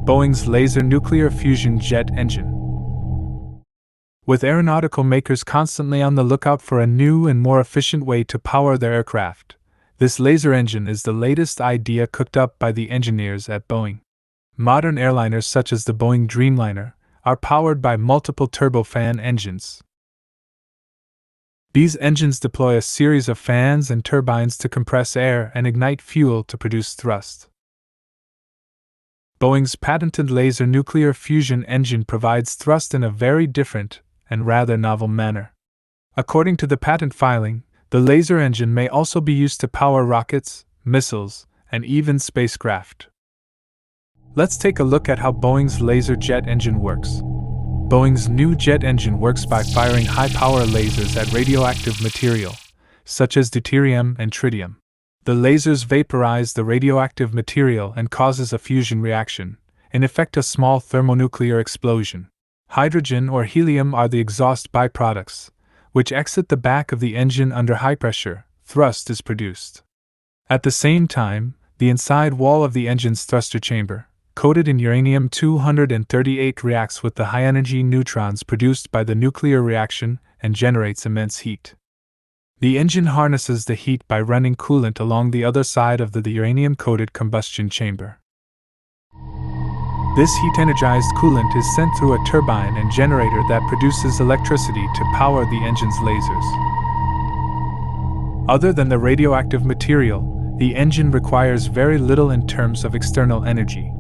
Boeing's laser nuclear fusion jet engine. With aeronautical makers constantly on the lookout for a new and more efficient way to power their aircraft, this laser engine is the latest idea cooked up by the engineers at Boeing. Modern airliners such as the Boeing Dreamliner are powered by multiple turbofan engines. These engines deploy a series of fans and turbines to compress air and ignite fuel to produce thrust. Boeing's patented laser nuclear fusion engine provides thrust in a very different and rather novel manner. According to the patent filing, the laser engine may also be used to power rockets, missiles, and even spacecraft. Let's take a look at how Boeing's laser jet engine works. Boeing's new jet engine works by firing high-power lasers at radioactive material, such as deuterium and tritium. The lasers vaporize the radioactive material and causes a fusion reaction, in effect a small thermonuclear explosion. Hydrogen or helium are the exhaust byproducts, which exit the back of the engine under high pressure. Thrust is produced. At the same time, the inside wall of the engine's thruster chamber, coated in uranium-238, reacts with the high-energy neutrons produced by the nuclear reaction and generates immense heat. The engine harnesses the heat by running coolant along the other side of the uranium-coated combustion chamber. This heat-energized coolant is sent through a turbine and generator that produces electricity to power the engine's lasers. Other than the radioactive material, the engine requires very little in terms of external energy.